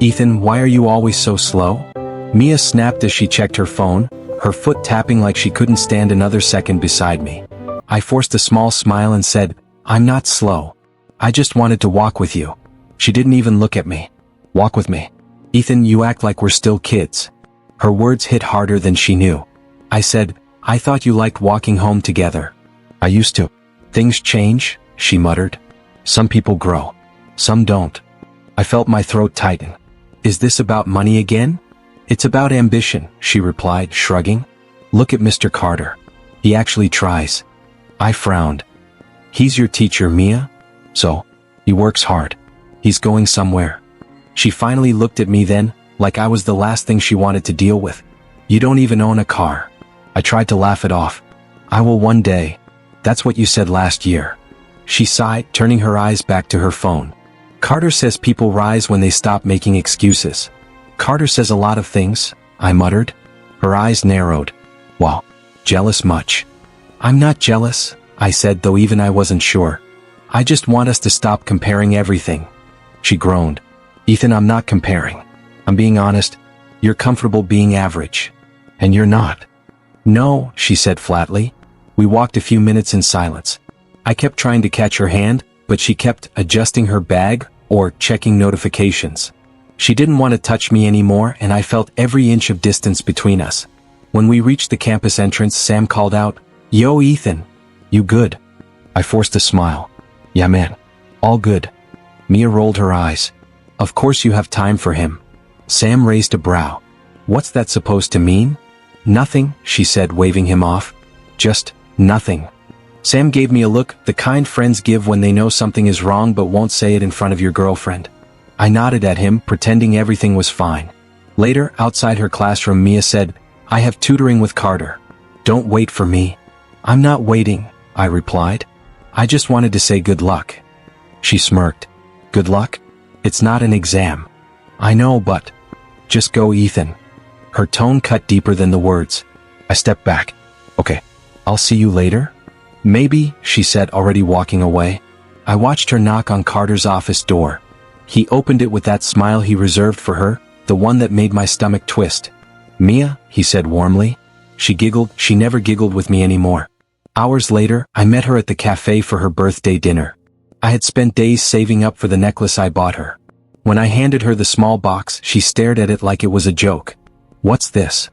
Ethan, why are you always so slow? Mia snapped as she checked her phone, her foot tapping like she couldn't stand another second beside me. I forced a small smile and said, I'm not slow. I just wanted to walk with you. She didn't even look at me. Walk with me. Ethan, you act like we're still kids. Her words hit harder than she knew. I said, I thought you liked walking home together. I used to. Things change, she muttered. Some people grow. Some don't. I felt my throat tighten. Is this about money again? It's about ambition, she replied, shrugging. Look at Mr. Carter. He actually tries. I frowned. He's your teacher, Mia? So, he works hard. He's going somewhere. She finally looked at me then, like I was the last thing she wanted to deal with. You don't even own a car. I tried to laugh it off. I will one day. That's what you said last year. She sighed, turning her eyes back to her phone. Carter says people rise when they stop making excuses. Carter says a lot of things, I muttered. Her eyes narrowed. Wow. Jealous much? I'm not jealous, I said, though even I wasn't sure. I just want us to stop comparing everything. She groaned. Ethan, I'm not comparing. I'm being honest. You're comfortable being average. And you're not. No, she said flatly. We walked a few minutes in silence. I kept trying to catch her hand, but she kept adjusting her bag or checking notifications. She didn't want to touch me anymore, and I felt every inch of distance between us. When we reached the campus entrance, Sam called out, Yo, Ethan. You good? I forced a smile. Yeah, man. All good. Mia rolled her eyes. Of course you have time for him. Sam raised a brow. What's that supposed to mean? Nothing, she said, waving him off. Just nothing. Sam gave me a look, the kind friends give when they know something is wrong but won't say it in front of your girlfriend. I nodded at him, pretending everything was fine. Later, outside her classroom, Mia said, I have tutoring with Carter. Don't wait for me. I'm not waiting, I replied. I just wanted to say good luck. She smirked. Good luck? It's not an exam. I know, but... Just go, Ethan. Her tone cut deeper than the words. I stepped back. Okay, I'll see you later? Maybe, she said, already walking away. I watched her knock on Carter's office door. He opened it with that smile he reserved for her, the one that made my stomach twist. Mia, he said warmly. She giggled. She never giggled with me anymore. Hours later, I met her at the cafe for her birthday dinner. I had spent days saving up for the necklace I bought her. When I handed her the small box, she stared at it like it was a joke. What's this?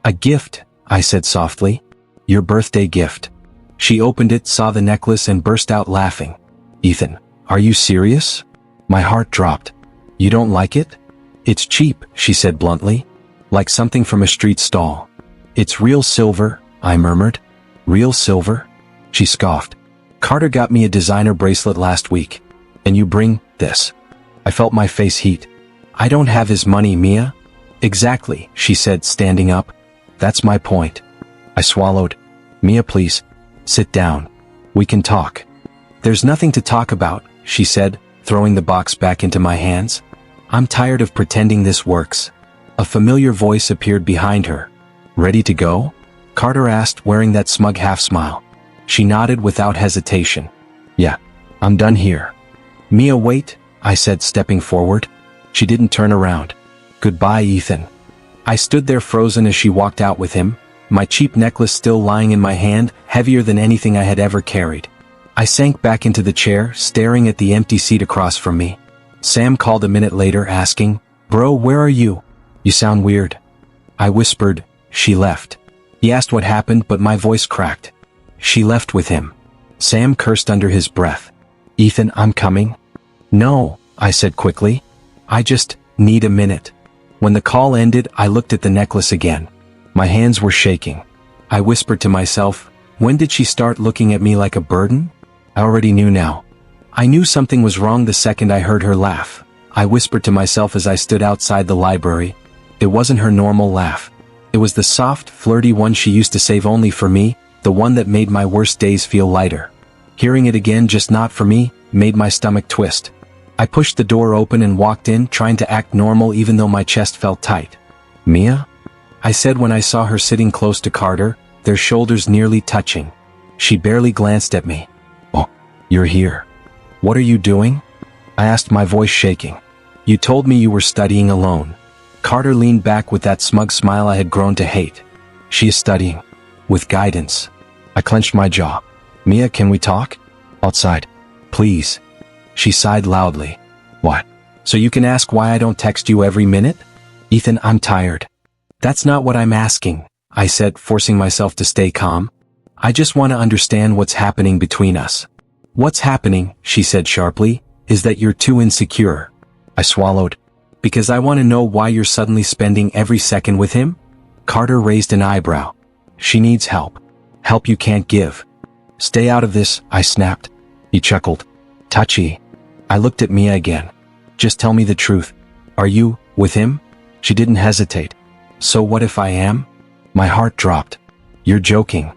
A gift, I said softly. Your birthday gift. She opened it, saw the necklace, and burst out laughing. Ethan, are you serious? My heart dropped. You don't like it? It's cheap, she said bluntly. Like something from a street stall. It's real silver, I murmured. Real silver? She scoffed. Carter got me a designer bracelet last week. And you bring this. I felt my face heat. I don't have his money, Mia. Exactly, she said, standing up. That's my point. I swallowed. Mia, please. Sit down. We can talk. There's nothing to talk about, she said, throwing the box back into my hands. I'm tired of pretending this works. A familiar voice appeared behind her. Ready to go? Carter asked, wearing that smug half-smile. She nodded without hesitation. Yeah, I'm done here. Mia, wait, I said, stepping forward. She didn't turn around. Goodbye, Ethan. I stood there frozen as she walked out with him, my cheap necklace still lying in my hand, heavier than anything I had ever carried. I sank back into the chair, staring at the empty seat across from me. Sam called a minute later, asking, Bro, where are you? You sound weird. I whispered, She left. He asked what happened, but my voice cracked. She left with him. Sam cursed under his breath. Ethan, I'm coming. No, I said quickly. I just need a minute. When the call ended, I looked at the necklace again. My hands were shaking. I whispered to myself, when did she start looking at me like a burden? I already knew now. I knew something was wrong the second I heard her laugh. I whispered to myself as I stood outside the library. It wasn't her normal laugh. It was the soft, flirty one she used to save only for me, the one that made my worst days feel lighter. Hearing it again, just not for me, made my stomach twist. I pushed the door open and walked in, trying to act normal even though my chest felt tight. Mia? I said when I saw her sitting close to Carter, their shoulders nearly touching. She barely glanced at me. Oh, you're here. What are you doing? I asked, my voice shaking. You told me you were studying alone. Carter leaned back with that smug smile I had grown to hate. She is studying. With guidance. I clenched my jaw. Mia, can we talk? Outside. Please. She sighed loudly. What? So you can ask why I don't text you every minute? Ethan, I'm tired. That's not what I'm asking, I said, forcing myself to stay calm. I just want to understand what's happening between us. What's happening, she said sharply, is that you're too insecure. I swallowed. Because I want to know why you're suddenly spending every second with him? Carter raised an eyebrow. She needs help. Help you can't give. Stay out of this, I snapped. He chuckled. Touchy. I looked at Mia again. Just tell me the truth. Are you with him? She didn't hesitate. So what if I am? My heart dropped. You're joking.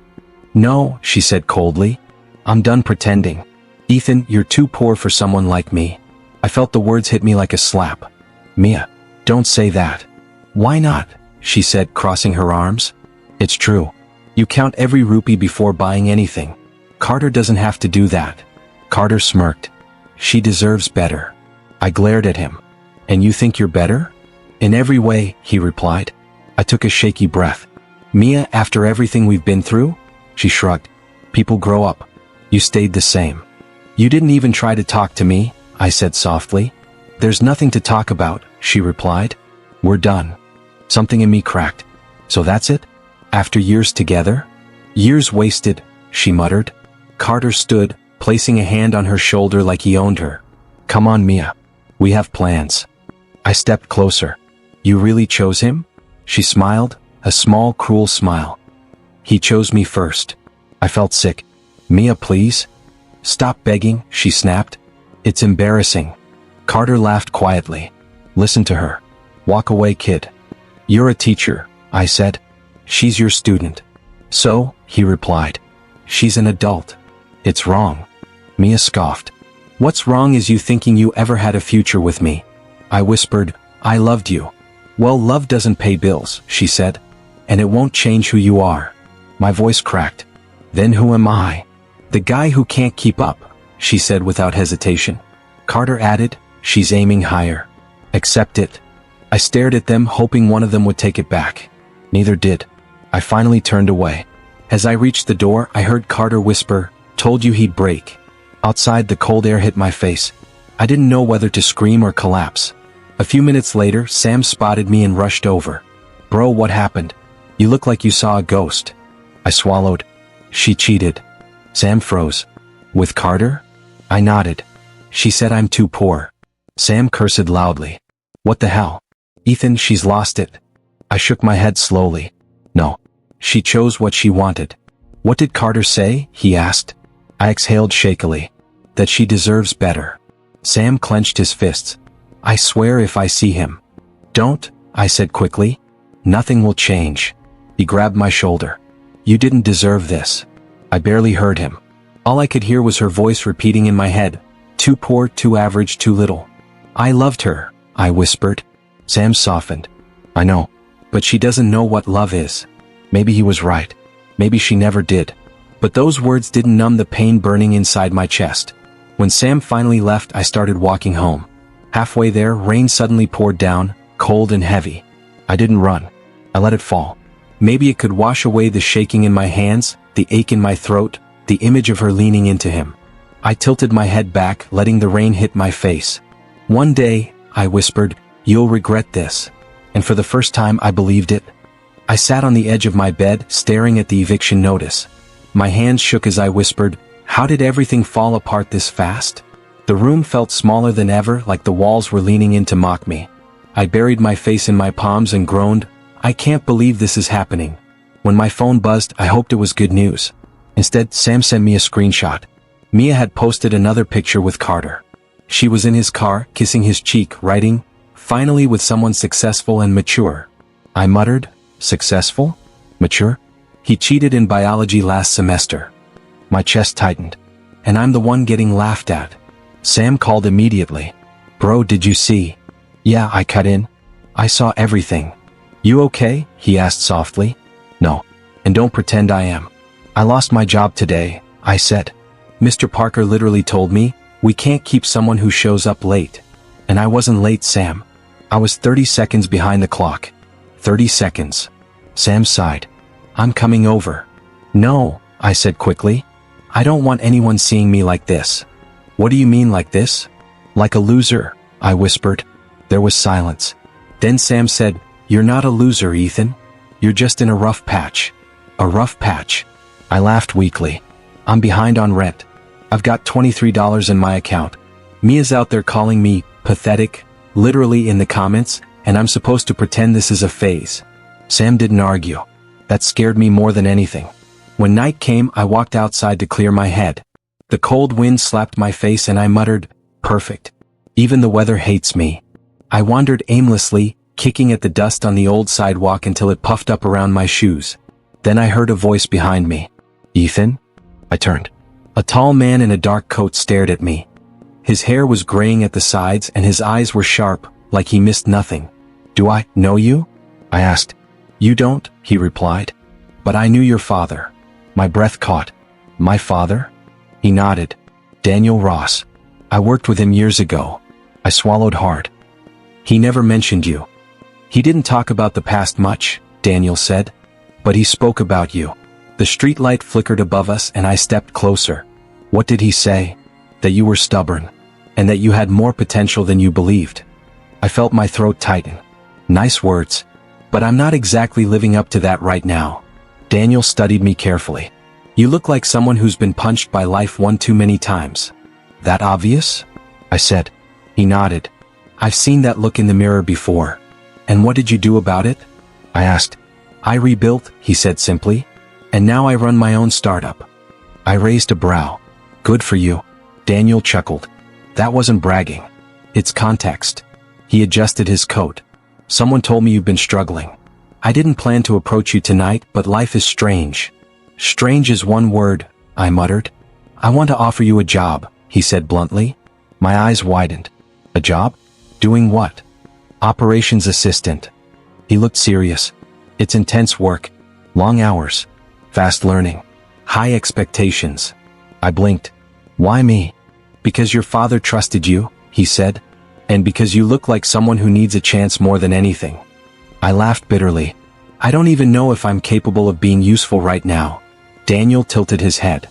No, she said coldly. I'm done pretending. Ethan, you're too poor for someone like me. I felt the words hit me like a slap. Mia, don't say that. Why not? She said, crossing her arms. It's true. You count every rupee before buying anything. Carter doesn't have to do that. Carter smirked. She deserves better. I glared at him. And you think you're better? In every way, he replied. I took a shaky breath. Mia, after everything we've been through? She shrugged. People grow up. You stayed the same. You didn't even try to talk to me, I said softly. There's nothing to talk about, she replied. We're done. Something in me cracked. So that's it? After years together? Years wasted, she muttered. Carter stood, placing a hand on her shoulder like he owned her. Come on, Mia. We have plans. I stepped closer. You really chose him? She smiled, a small, cruel smile. He chose me first. I felt sick. Mia, please. Stop begging, she snapped. It's embarrassing. Carter laughed quietly. Listen to her. Walk away, kid. You're a teacher, I said. She's your student. So, he replied. She's an adult. It's wrong. Mia scoffed. What's wrong is you thinking you ever had a future with me. I whispered, I loved you. Well, love doesn't pay bills, she said. And it won't change who you are. My voice cracked. Then who am I? The guy who can't keep up, she said without hesitation. Carter added, she's aiming higher. Accept it. I stared at them, hoping one of them would take it back. Neither did. I finally turned away. As I reached the door, I heard Carter whisper, told you he'd break. Outside, the cold air hit my face. I didn't know whether to scream or collapse. A few minutes later, Sam spotted me and rushed over. Bro, what happened? You look like you saw a ghost. I swallowed. She cheated. Sam froze. With Carter? I nodded. She said I'm too poor. Sam cursed loudly. What the hell? Ethan, she's lost it. I shook my head slowly. No. She chose what she wanted. What did Carter say? He asked. I exhaled shakily. That she deserves better. Sam clenched his fists. I swear if I see him. Don't, I said quickly. Nothing will change. He grabbed my shoulder. You didn't deserve this. I barely heard him. All I could hear was her voice repeating in my head. Too poor, too average, too little. I loved her, I whispered. Sam softened. I know. But she doesn't know what love is. Maybe he was right. Maybe she never did. But those words didn't numb the pain burning inside my chest. When Sam finally left, I started walking home. Halfway there, rain suddenly poured down, cold and heavy. I didn't run. I let it fall. Maybe it could wash away the shaking in my hands, the ache in my throat, the image of her leaning into him. I tilted my head back, letting the rain hit my face. One day, I whispered, you'll regret this. And for the first time, I believed it. I sat on the edge of my bed, staring at the eviction notice. My hands shook as I whispered, how did everything fall apart this fast? The room felt smaller than ever, like the walls were leaning in to mock me. I buried my face in my palms and groaned, I can't believe this is happening. When my phone buzzed, I hoped it was good news. Instead, Sam sent me a screenshot. Mia had posted another picture with Carter. She was in his car, kissing his cheek, writing, finally with someone successful and mature. I muttered, successful? Mature? He cheated in biology last semester. My chest tightened. And I'm the one getting laughed at. Sam called immediately. Bro, did you see? Yeah, I cut in. I saw everything. You okay? He asked softly. No. And don't pretend I am. I lost my job today, I said. Mr. Parker literally told me, we can't keep someone who shows up late. And I wasn't late, Sam. I was 30 seconds behind the clock. 30 seconds. Sam sighed. I'm coming over. No, I said quickly. I don't want anyone seeing me like this. What do you mean like this? Like a loser, I whispered. There was silence. Then Sam said, You're not a loser, Ethan. You're just in a rough patch. A rough patch. I laughed weakly. I'm behind on rent. I've got $23 in my account. Mia's out there calling me pathetic, literally in the comments, and I'm supposed to pretend this is a phase. Sam didn't argue. That scared me more than anything. When night came, I walked outside to clear my head. The cold wind slapped my face and I muttered, Perfect. Even the weather hates me. I wandered aimlessly, kicking at the dust on the old sidewalk until it puffed up around my shoes. Then I heard a voice behind me. Ethan? I turned. A tall man in a dark coat stared at me. His hair was graying at the sides and his eyes were sharp, like he missed nothing. Do I know you? I asked. You don't, he replied. But I knew your father. My breath caught. My father? He nodded. Daniel Ross. I worked with him years ago. I swallowed hard. He never mentioned you. He didn't talk about the past much, Daniel said. But he spoke about you. The streetlight flickered above us and I stepped closer. What did he say? That you were stubborn. And that you had more potential than you believed. I felt my throat tighten. Nice words. But I'm not exactly living up to that right now. Daniel studied me carefully. You look like someone who's been punched by life one too many times. That obvious? I said. He nodded. I've seen that look in the mirror before. And what did you do about it? I asked. I rebuilt, he said simply. And now I run my own startup. I raised a brow. Good for you. Daniel chuckled. That wasn't bragging. It's context. He adjusted his coat. Someone told me you've been struggling. I didn't plan to approach you tonight, but life is strange. Strange is one word, I muttered. I want to offer you a job, he said bluntly. My eyes widened. A job? Doing what? Operations assistant. He looked serious. It's intense work. Long hours. Fast learning. High expectations. I blinked. Why me? Because your father trusted you, he said. And because you look like someone who needs a chance more than anything. I laughed bitterly. I don't even know if I'm capable of being useful right now. Daniel tilted his head.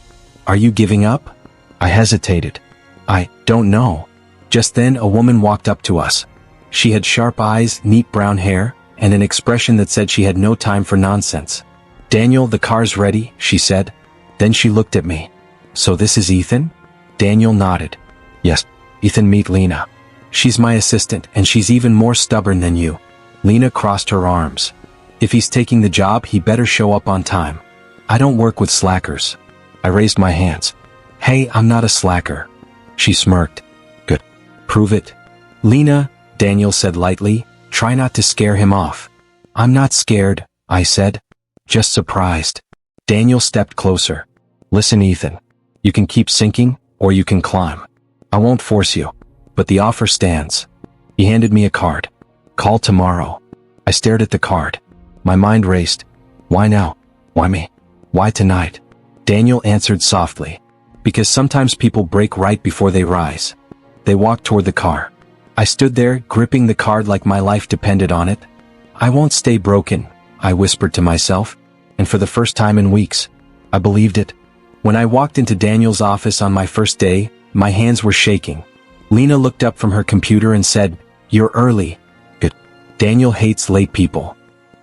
Are you giving up? I hesitated. I don't know. Just then a woman walked up to us. She had sharp eyes, neat brown hair, and an expression that said she had no time for nonsense. Daniel, the car's ready, she said. Then she looked at me. So this is Ethan? Daniel nodded. Yes, Ethan, meet Lena. She's my assistant and she's even more stubborn than you. Lena crossed her arms. If he's taking the job, he better show up on time. I don't work with slackers. I raised my hands. Hey, I'm not a slacker. She smirked. Good. Prove it. Lena, Daniel said lightly, try not to scare him off. I'm not scared, I said. Just surprised. Daniel stepped closer. Listen, Ethan. You can keep sinking, or you can climb. I won't force you. But the offer stands. He handed me a card. Call tomorrow. I stared at the card. My mind raced. Why now? Why me? Why tonight? Daniel answered softly. Because sometimes people break right before they rise. They walked toward the car. I stood there, gripping the card like my life depended on it. I won't stay broken, I whispered to myself. And for the first time in weeks, I believed it. When I walked into Daniel's office on my first day, my hands were shaking. Lena looked up from her computer and said, You're early. Good. Daniel hates late people.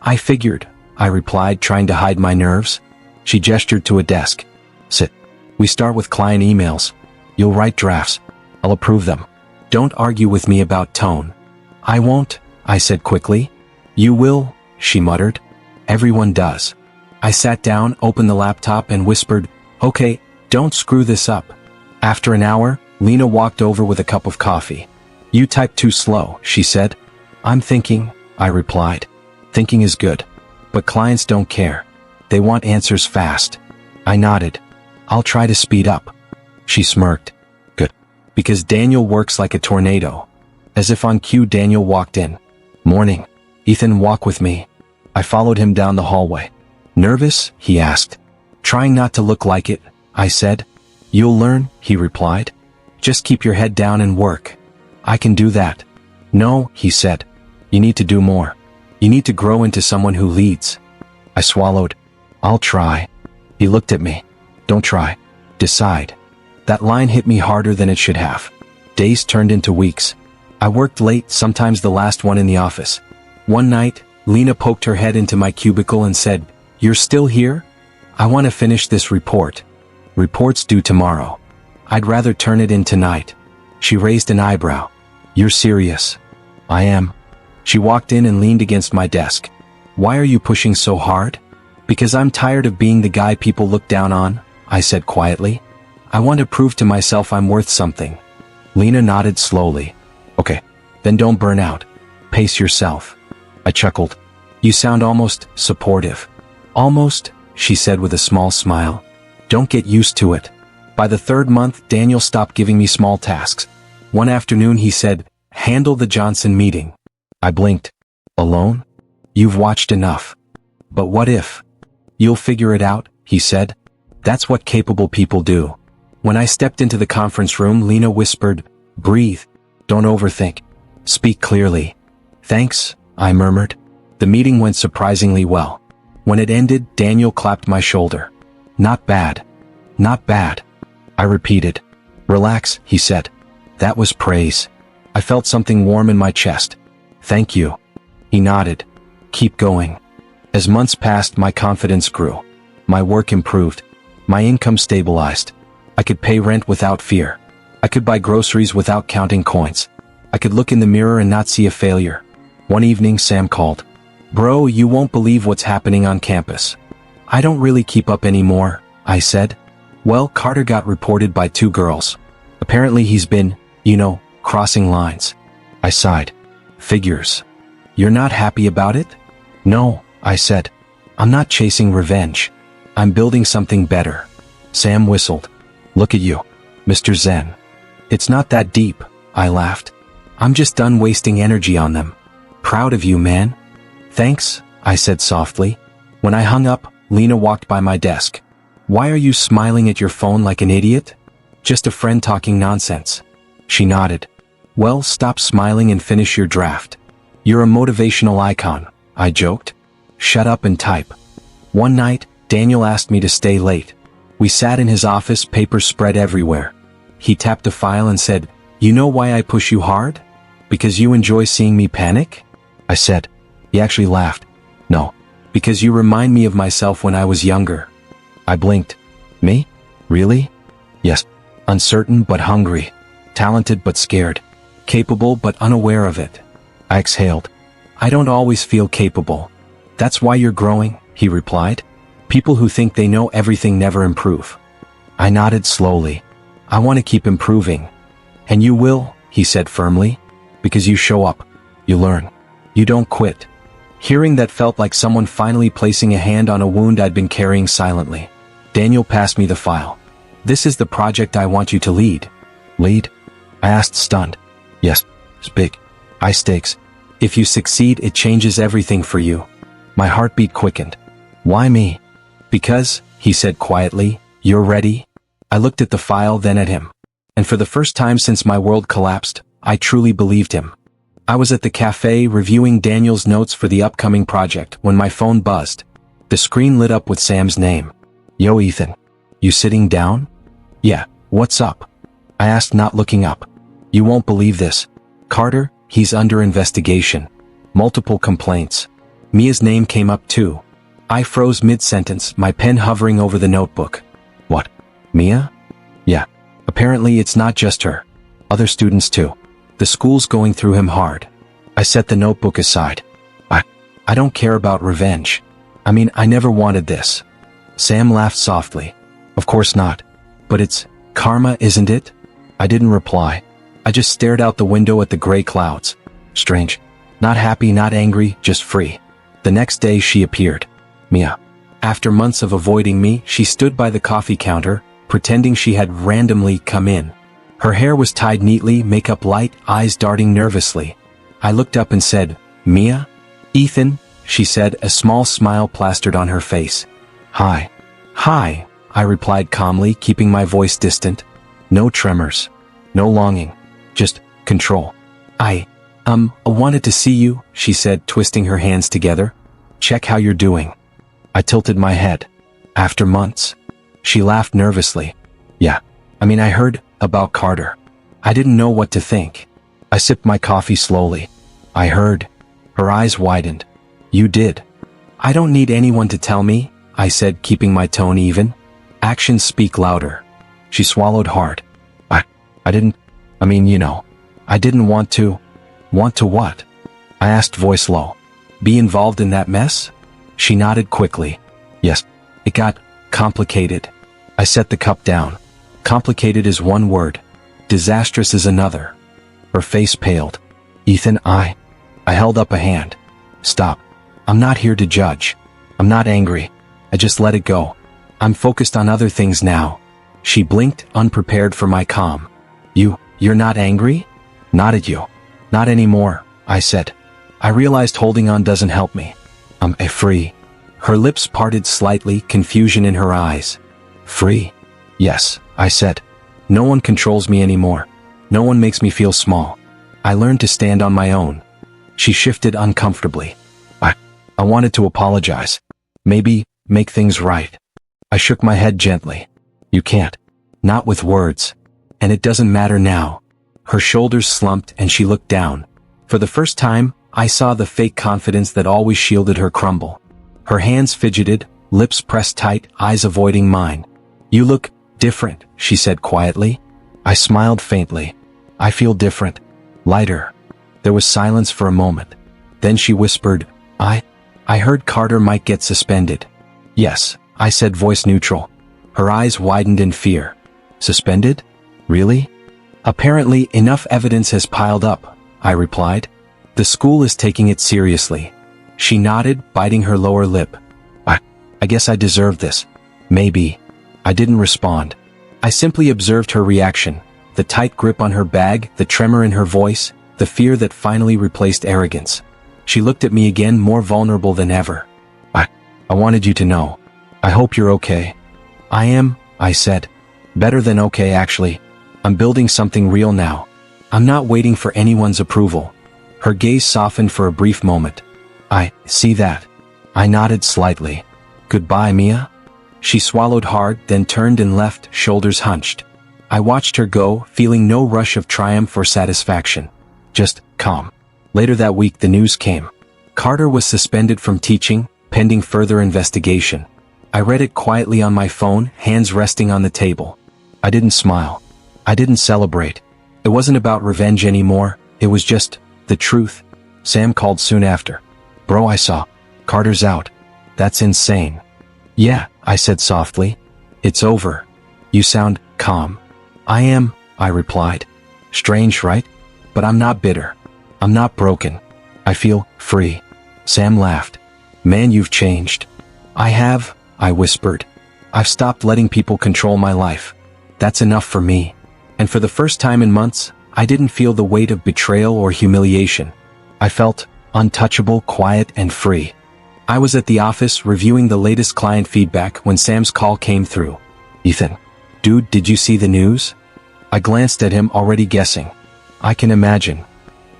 I figured, I replied, trying to hide my nerves. She gestured to a desk. Sit. We start with client emails. You'll write drafts. I'll approve them. Don't argue with me about tone. I won't, I said quickly. You will, she muttered. Everyone does. I sat down, opened the laptop and whispered, Okay, don't screw this up. After an hour, Lena walked over with a cup of coffee. You type too slow, she said. I'm thinking, I replied. Thinking is good. But clients don't care. They want answers fast. I nodded. I'll try to speed up. She smirked. Good. Because Daniel works like a tornado. As if on cue, Daniel walked in. Morning. Ethan, walk with me. I followed him down the hallway. Nervous? He asked. Trying not to look like it, I said. You'll learn, he replied. Just keep your head down and work. I can do that. No, he said. You need to do more. You need to grow into someone who leads. I swallowed. I'll try. He looked at me. Don't try. Decide. That line hit me harder than it should have. Days turned into weeks. I worked late, sometimes the last one in the office. One night, Lena poked her head into my cubicle and said, "You're still here? I want to finish this report. Report's due tomorrow. I'd rather turn it in tonight." She raised an eyebrow. "You're serious?" "I am." She walked in and leaned against my desk. "Why are you pushing so hard?" "Because I'm tired of being the guy people look down on," I said quietly. "I want to prove to myself I'm worth something." Lena nodded slowly. "Okay, then don't burn out. Pace yourself." I chuckled. "You sound almost supportive." "Almost," she said with a small smile. "Don't get used to it." By the third month, Daniel stopped giving me small tasks. One afternoon he said, "Handle the Johnson meeting." I blinked. "Alone? You've watched enough." "But what if?" "You'll figure it out," he said. "That's what capable people do." When I stepped into the conference room, Lena whispered, "Breathe. Don't overthink. Speak clearly." "Thanks," I murmured. The meeting went surprisingly well. When it ended, Daniel clapped my shoulder. "Not bad. Not bad." I repeated. "Relax," he said. That was praise. I felt something warm in my chest. "Thank you." He nodded. "Keep going." As months passed, my confidence grew. My work improved. My income stabilized. I could pay rent without fear. I could buy groceries without counting coins. I could look in the mirror and not see a failure. One evening, Sam called. "Bro, you won't believe what's happening on campus." "I don't really keep up anymore," I said. "Well, Carter got reported by 2 girls. Apparently he's been, crossing lines." I sighed. "Figures. You're not happy about it?" "No," I said. "I'm not chasing revenge. I'm building something better." Sam whistled. "Look at you, Mr. Zen." "It's not that deep," I laughed. "I'm just done wasting energy on them." "Proud of you, man." "Thanks," I said softly. When I hung up, Lena walked by my desk. "Why are you smiling at your phone like an idiot?" "Just a friend talking nonsense." She nodded. "Well, stop smiling and finish your draft." "You're a motivational icon," I joked. "Shut up and type." One night, Daniel asked me to stay late. We sat in his office, papers spread everywhere. He tapped a file and said, "You know why I push you hard? Because you enjoy seeing me panic?" I said. He actually laughed. "No, because you remind me of myself when I was younger." I blinked. "Me? Really?" "Yes. Uncertain but hungry. Talented but scared. Capable but unaware of it." I exhaled. "I don't always feel capable." "That's why you're growing," he replied. "People who think they know everything never improve." I nodded slowly. "I want to keep improving." "And you will," he said firmly. "Because you show up. You learn. You don't quit." Hearing that felt like someone finally placing a hand on a wound I'd been carrying silently. Daniel passed me the file. "This is the project I want you to lead." "Lead?" I asked, stunned. "Yes. It's big. High stakes. If you succeed, it changes everything for you." My heartbeat quickened. "Why me?" "Because," he said quietly, "you're ready." I looked at the file, then at him. And for the first time since my world collapsed, I truly believed him. I was at the cafe reviewing Daniel's notes for the upcoming project when my phone buzzed. The screen lit up with Sam's name. "Yo, Ethan. You sitting down?" "Yeah, what's up?" I asked, not looking up. "You won't believe this. Carter, he's under investigation. Multiple complaints." Mia's name came up too. I froze mid-sentence, my pen hovering over the notebook. "What? Mia?" "Yeah. Apparently it's not just her. Other students too. The school's going through him hard." I set the notebook aside. I don't care about revenge. I mean, I never wanted this." Sam laughed softly. "Of course not. But it's karma, isn't it?" I didn't reply. I just stared out the window at the gray clouds. Strange. Not happy, not angry, just free. The next day she appeared. Mia. After months of avoiding me, she stood by the coffee counter, pretending she had randomly come in. Her hair was tied neatly, makeup light, eyes darting nervously. I looked up and said, "Mia?" "Ethan," she said, a small smile plastered on her face. "Hi." "Hi," I replied calmly, keeping my voice distant. No tremors. No longing. Just control. I wanted to see you," she said, twisting her hands together. "Check how you're doing." I tilted my head. "After months?" She laughed nervously. "Yeah. I heard about Carter." I didn't know what to think. I sipped my coffee slowly. "I heard." Her eyes widened. "You did?" "I don't need anyone to tell me," I said, keeping my tone even. "Actions speak louder." She swallowed hard. I didn't, I didn't want to." "Want to what?" I asked, voice low. "Be involved in that mess?" She nodded quickly. "Yes. It got complicated." I set the cup down. Complicated is one word. Disastrous is another. Her face paled. "Ethan, I held up a hand. "Stop. I'm not here to judge. I'm not angry. I just let it go. I'm focused on other things now." She blinked, unprepared for my calm. You're not angry?" "Not at you. Not anymore," I said. I realized holding on doesn't help me. I'm free." Her lips parted slightly, confusion in her eyes. "Free?" "Yes," I said. "No one controls me anymore. No one makes me feel small. I learned to stand on my own." She shifted uncomfortably. I wanted to apologize. Maybe make things right." I shook my head gently. "You can't. Not with words. And it doesn't matter now." Her shoulders slumped and she looked down. For the first time, I saw the fake confidence that always shielded her crumble. Her hands fidgeted, lips pressed tight, eyes avoiding mine. "You look different," she said quietly. I smiled faintly. "I feel different. Lighter." There was silence for a moment. Then she whispered, I heard Carter might get suspended." "Yes," I said, voice neutral. Her eyes widened in fear. "Suspended? Really?" "Apparently enough evidence has piled up," I replied. "The school is taking it seriously." She nodded, biting her lower lip. I guess I deserve this. Maybe." I didn't respond. I simply observed her reaction, the tight grip on her bag, the tremor in her voice, the fear that finally replaced arrogance. She looked at me again, more vulnerable than ever. I wanted you to know. I hope you're okay." "I am," I said. "Better than okay, actually. I'm building something real now. I'm not waiting for anyone's approval." Her gaze softened for a brief moment. "I see that." I nodded slightly. "Goodbye, Mia." She swallowed hard, then turned and left, shoulders hunched. I watched her go, feeling no rush of triumph or satisfaction. Just calm. Later that week the news came. Carter was suspended from teaching, pending further investigation. I read it quietly on my phone, hands resting on the table. I didn't smile. I didn't celebrate. It wasn't about revenge anymore, it was just the truth. Sam called soon after. "Bro, I saw. Carter's out." "That's insane." "Yeah," I said softly. "It's over." "You sound calm." "I am," I replied. Strange, right? But I'm not bitter. I'm not broken. I feel free. Sam laughed. "Man, you've changed." "I have," I whispered. "I've stopped letting people control my life. That's enough for me." And for the first time in months, I didn't feel the weight of betrayal or humiliation. I felt untouchable, quiet, and free. I was at the office reviewing the latest client feedback when Sam's call came through. "Ethan, dude, did you see the news?" I glanced at him, already guessing. "I can imagine."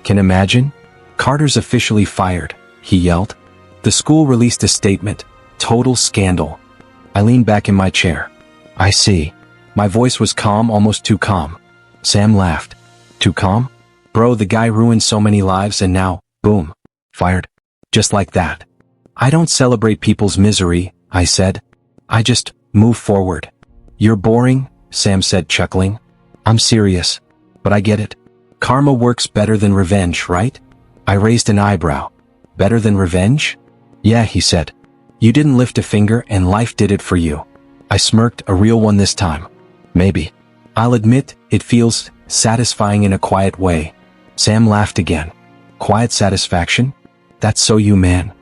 "Can imagine?" "Carter's officially fired," he yelled. The school released a statement. "Total scandal." I leaned back in my chair. "I see." My voice was calm, almost too calm. Sam laughed. "Too calm? Bro, the guy ruined so many lives and now, boom, fired. Just like that." "I don't celebrate people's misery," I said. "I just move forward." "You're boring," Sam said, chuckling. "I'm serious. But I get it. Karma works better than revenge, right?" I raised an eyebrow. "Better than revenge?" "Yeah," he said. "You didn't lift a finger and life did it for you." I smirked, a real one this time. "Maybe. I'll admit, it feels satisfying in a quiet way." Sam laughed again. "Quiet satisfaction? That's so you, man."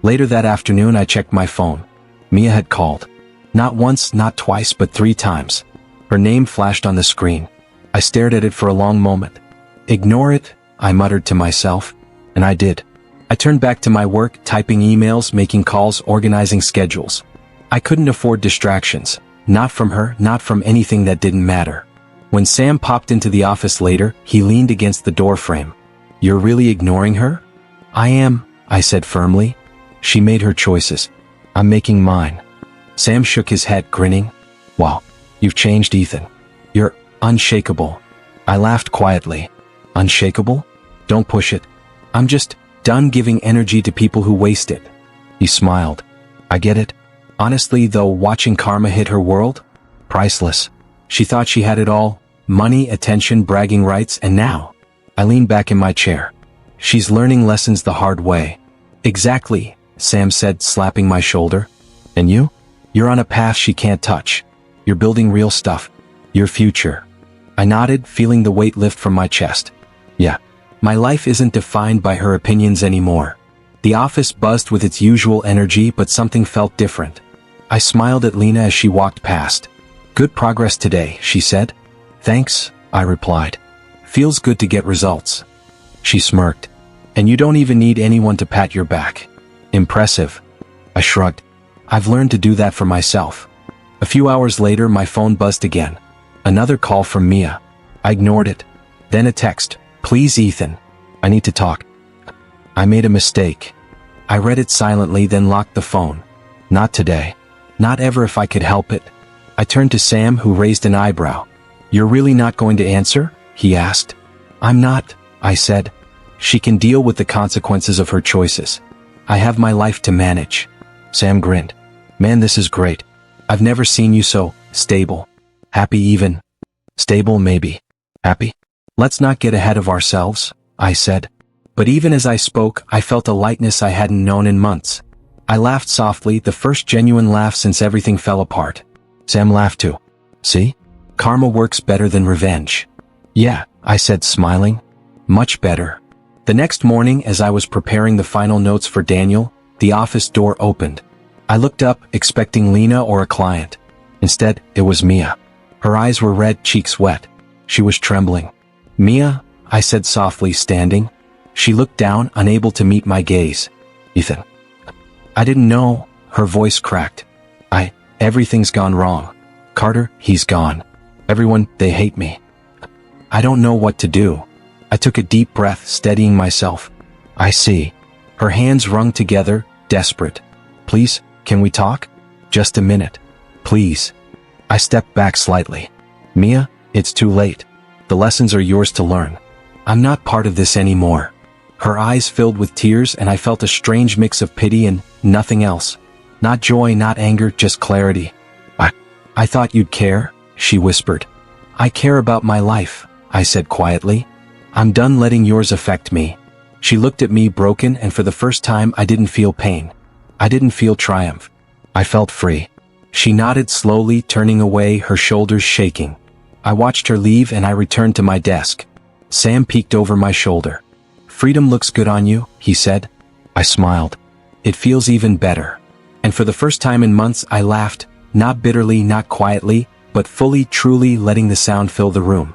Later that afternoon I checked my phone. Mia had called. Not once, not twice, but 3 times. Her name flashed on the screen. I stared at it for a long moment. "Ignore it," I muttered to myself. And I did. I turned back to my work, typing emails, making calls, organizing schedules. I couldn't afford distractions. Not from her, not from anything that didn't matter. When Sam popped into the office later, he leaned against the doorframe. You're really ignoring her? I am, I said firmly. She made her choices. I'm making mine. Sam shook his head, grinning. Wow, you've changed, Ethan. You're unshakable. I laughed quietly. Unshakable? Don't push it. I'm just done giving energy to people who waste it. He smiled. I get it. Honestly, though, watching Karma hit her world? Priceless. She thought she had it all. Money, attention, bragging rights, and now? I leaned back in my chair. She's learning lessons the hard way. Exactly, Sam said, slapping my shoulder. And you? You're on a path she can't touch. You're building real stuff. Your future. I nodded, feeling the weight lift from my chest. Yeah. My life isn't defined by her opinions anymore. The office buzzed with its usual energy, but something felt different. I smiled at Lena as she walked past. Good progress today, she said. Thanks, I replied. Feels good to get results. She smirked. And you don't even need anyone to pat your back. Impressive. I shrugged. I've learned to do that for myself. A few hours later, my phone buzzed again. Another call from Mia. I ignored it. Then a text. Please, Ethan. I need to talk. I made a mistake. I read it silently, then locked the phone. Not today. Not ever if I could help it. I turned to Sam, who raised an eyebrow. You're really not going to answer? He asked. I'm not, I said. She can deal with the consequences of her choices. I have my life to manage. Sam grinned. Man, this is great. I've never seen you so stable. Happy even. Stable maybe. Happy? Let's not get ahead of ourselves, I said. But even as I spoke, I felt a lightness I hadn't known in months. I laughed softly, the first genuine laugh since everything fell apart. Sam laughed too. See? Karma works better than revenge. Yeah, I said, smiling. Much better. The next morning, as I was preparing the final notes for Daniel, the office door opened. I looked up, expecting Lena or a client. Instead, it was Mia. Her eyes were red, cheeks wet. She was trembling. Mia, I said softly, standing. She looked down, unable to meet my gaze. Ethan. I didn't know. Her voice cracked. Everything's gone wrong. Carter, he's gone. Everyone, they hate me. I don't know what to do. I took a deep breath, steadying myself. I see. Her hands wrung together, desperate. Please, can we talk? Just a minute. Please. I stepped back slightly. Mia, it's too late. The lessons are yours to learn. I'm not part of this anymore. Her eyes filled with tears, and I felt a strange mix of pity and nothing else. Not joy, not anger, just clarity. I thought you'd care, she whispered. I care about my life, I said quietly. I'm done letting yours affect me. She looked at me broken, and for the first time I didn't feel pain. I didn't feel triumph. I felt free. She nodded slowly, turning away, her shoulders shaking. I watched her leave and I returned to my desk. Sam peeked over my shoulder. Freedom looks good on you, he said. I smiled. It feels even better. And for the first time in months I laughed, not bitterly, not quietly, but fully, truly letting the sound fill the room.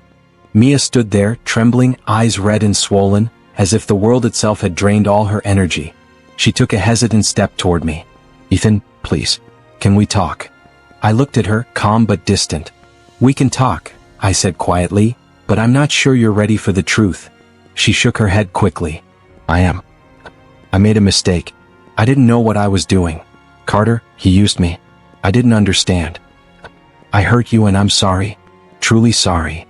Mia stood there, trembling, eyes red and swollen, as if the world itself had drained all her energy. She took a hesitant step toward me. Ethan, please, can we talk? I looked at her, calm but distant. We can talk, I said quietly, but I'm not sure you're ready for the truth. She shook her head quickly. I am. I made a mistake. I didn't know what I was doing. Carter, he used me. I didn't understand. I hurt you and I'm sorry. Truly sorry.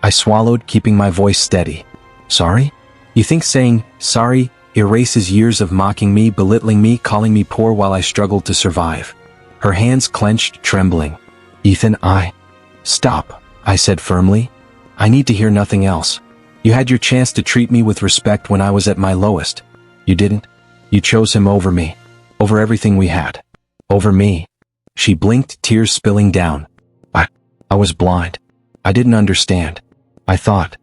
I swallowed, keeping my voice steady. Sorry? You think saying sorry erases years of mocking me, belittling me, calling me poor while I struggled to survive? Her hands clenched, trembling. Ethan, Stop, I said firmly. I need to hear nothing else. You had your chance to treat me with respect when I was at my lowest. You didn't. You chose him over me. Over everything we had. Over me. She blinked, tears spilling down. I was blind. I didn't understand. I thought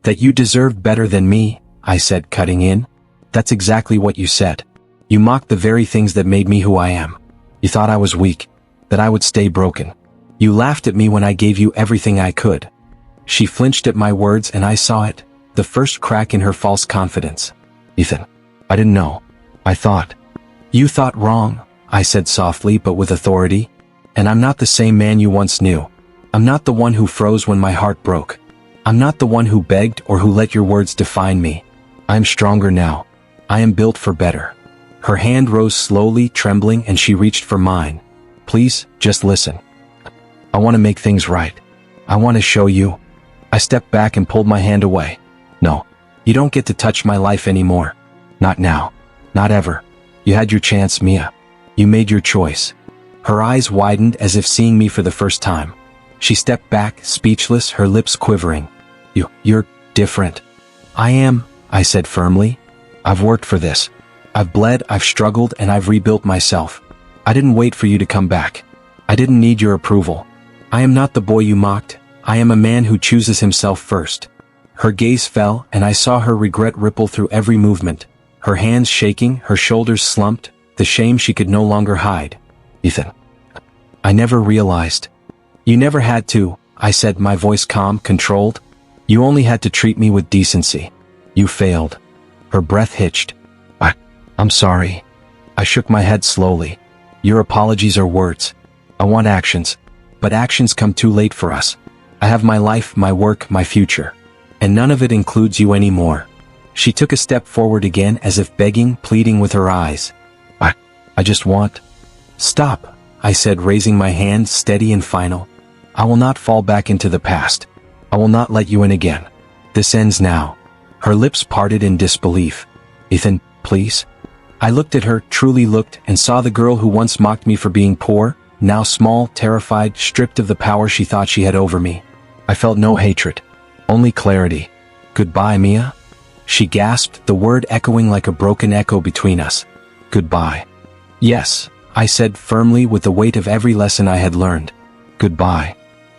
that you deserved better than me, I said, cutting in. That's exactly what you said. You mocked the very things that made me who I am. You thought I was weak, that I would stay broken. You laughed at me when I gave you everything I could. She flinched at my words and I saw it, the first crack in her false confidence. Ethan, I didn't know. I thought. You thought wrong, I said softly but with authority. And I'm not the same man you once knew. I'm not the one who froze when my heart broke. I'm not the one who begged or who let your words define me. I am stronger now. I am built for better. Her hand rose slowly, trembling, and she reached for mine. Please, just listen. I want to make things right. I want to show you. I stepped back and pulled my hand away. No, you don't get to touch my life anymore. Not now. Not ever. You had your chance, Mia. You made your choice. Her eyes widened as if seeing me for the first time. She stepped back, speechless, her lips quivering. You're different. I am, I said firmly. I've worked for this. I've bled, I've struggled, and I've rebuilt myself. I didn't wait for you to come back. I didn't need your approval. I am not the boy you mocked. I am a man who chooses himself first. Her gaze fell, and I saw her regret ripple through every movement. Her hands shaking, her shoulders slumped, the shame she could no longer hide. Ethan. I never realized. You never had to, I said, my voice calm, controlled. You only had to treat me with decency. You failed. Her breath hitched. I'm sorry. I shook my head slowly. Your apologies are words. I want actions. But actions come too late for us. I have my life, my work, my future. And none of it includes you anymore. She took a step forward again as if begging, pleading with her eyes. I just want... Stop, I said, raising my hand, steady and final. I will not fall back into the past. I will not let you in again. This ends now. Her lips parted in disbelief. Ethan, please? I looked at her, truly looked, and saw the girl who once mocked me for being poor, now small, terrified, stripped of the power she thought she had over me. I felt no hatred. Only clarity. Goodbye, Mia? She gasped, the word echoing like a broken echo between us. Goodbye. Yes, I said firmly with the weight of every lesson I had learned. Goodbye.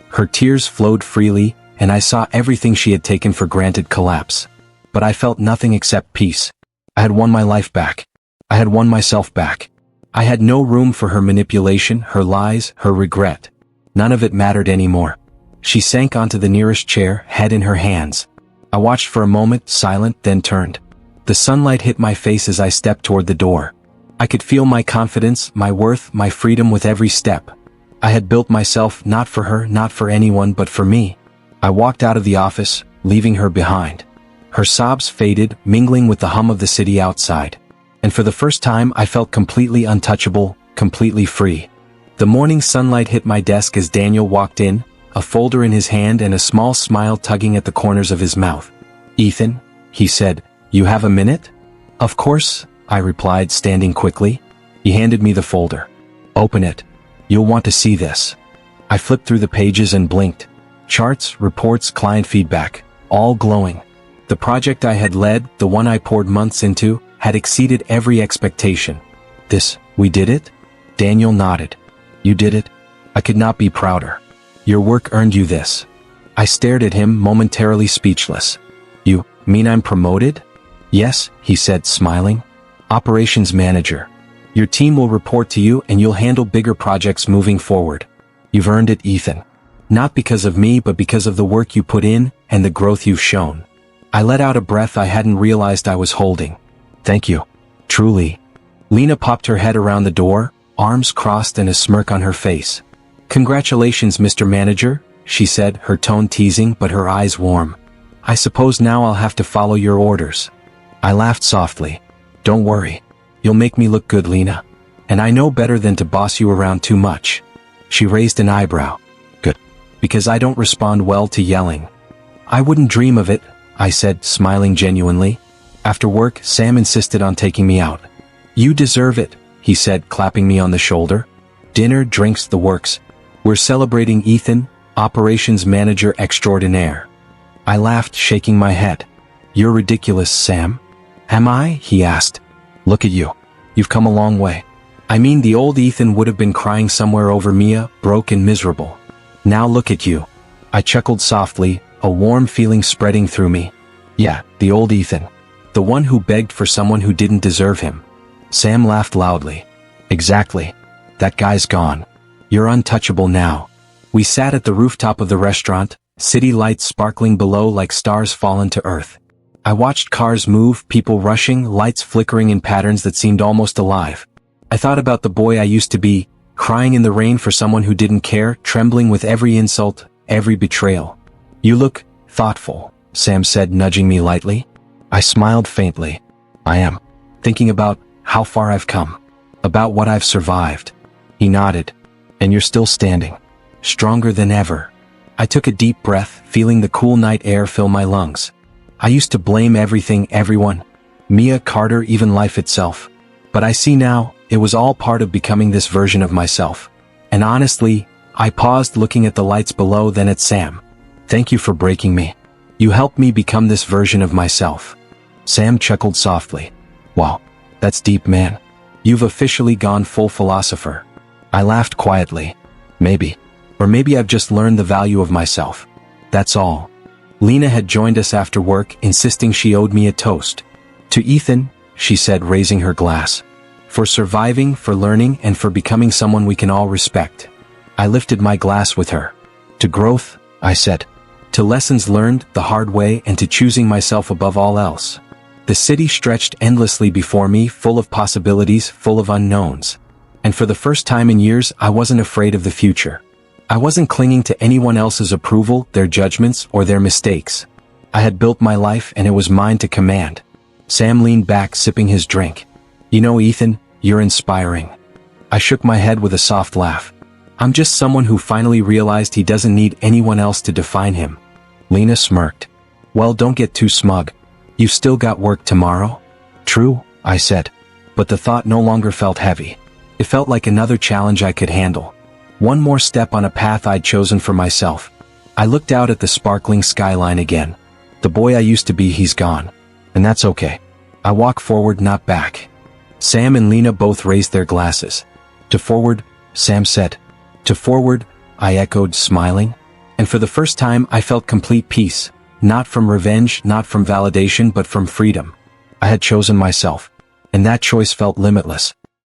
Her tears flowed freely, and I saw everything she had taken for granted collapse. But I felt nothing except peace. I had won my life back. I had won myself back. I had no room for her manipulation, her lies, her regret. None of it mattered anymore. She sank onto the nearest chair, head in her hands. I watched for a moment, silent, then turned. The sunlight hit my face as I stepped toward the door. I could feel my confidence, my worth, my freedom with every step. I had built myself not for her, not for anyone, but for me. I walked out of the office, leaving her behind. Her sobs faded, mingling with the hum of the city outside. And for the first time I felt completely untouchable, completely free. The morning sunlight hit my desk as Daniel walked in, a folder in his hand and a small smile tugging at the corners of his mouth. Ethan, he said, you have a minute? Of course, I replied, standing quickly. He handed me the folder. Open it. You'll want to see this. I flipped through the pages and blinked. Charts, reports, client feedback, all glowing. The project I had led, the one I poured months into, had exceeded every expectation. We did it? Daniel nodded. You did it? I could not be prouder. Your work earned you this. I stared at him, momentarily speechless. You mean I'm promoted? Yes, he said, smiling. Operations manager. Your team will report to you and you'll handle bigger projects moving forward. You've earned it, Ethan. Not because of me, but because of the work you put in and the growth you've shown. I let out a breath I hadn't realized I was holding. Thank you. Truly. Lena popped her head around the door, arms crossed and a smirk on her face. Congratulations, Mr. Manager, she said, her tone teasing but her eyes warm. I suppose now I'll have to follow your orders. I laughed softly. Don't worry. You'll make me look good, Lena. And I know better than to boss you around too much. She raised an eyebrow. Good. Because I don't respond well to yelling. I wouldn't dream of it, I said, smiling genuinely. After work, Sam insisted on taking me out. You deserve it, he said, clapping me on the shoulder. Dinner, drinks, the works. We're celebrating Ethan, operations manager extraordinaire. I laughed, shaking my head. You're ridiculous, Sam. Am I? He asked. Look at you. You've come a long way. I mean, the old Ethan would have been crying somewhere over Mia, broke and miserable. Now look at you. I chuckled softly, a warm feeling spreading through me. Yeah, the old Ethan. The one who begged for someone who didn't deserve him. Sam laughed loudly. Exactly. That guy's gone. You're untouchable now. We sat at the rooftop of the restaurant, city lights sparkling below like stars fallen to earth. I watched cars move, people rushing, lights flickering in patterns that seemed almost alive. I thought about the boy I used to be, crying in the rain for someone who didn't care, trembling with every insult, every betrayal. You look thoughtful, Sam said, nudging me lightly. I smiled faintly. I am. Thinking about how far I've come. About what I've survived. He nodded. And you're still standing. Stronger than ever. I took a deep breath, feeling the cool night air fill my lungs. I used to blame everything, everyone. Mia, Carter, even life itself. But I see now, it was all part of becoming this version of myself. And honestly, I paused looking at the lights below, then at Sam. Thank you for breaking me. You helped me become this version of myself. Sam chuckled softly. Wow, that's deep, man. You've officially gone full philosopher. I laughed quietly. Maybe. Or maybe I've just learned the value of myself. That's all. Lena had joined us after work, insisting she owed me a toast. To Ethan, she said, raising her glass. For surviving, for learning, and for becoming someone we can all respect. I lifted my glass with her. To growth, I said. To lessons learned the hard way, and to choosing myself above all else. The city stretched endlessly before me, full of possibilities, full of unknowns. And for the first time in years, I wasn't afraid of the future. I wasn't clinging to anyone else's approval, their judgments, or their mistakes. I had built my life, and it was mine to command. Sam leaned back, sipping his drink. You know, Ethan, you're inspiring. I shook my head with a soft laugh. I'm just someone who finally realized he doesn't need anyone else to define him. Lena smirked. Well, don't get too smug. You've still got work tomorrow? True, I said. But the thought no longer felt heavy. It felt like another challenge I could handle. One more step on a path I'd chosen for myself. I looked out at the sparkling skyline again. The boy I used to be, he's gone. And that's okay. I walk forward, not back. Sam and Lena both raised their glasses. To forward, Sam said. To forward, I echoed, smiling. And for the first time I felt complete peace. Not from revenge, not from validation, but from freedom. I had chosen myself. And that choice felt limitless.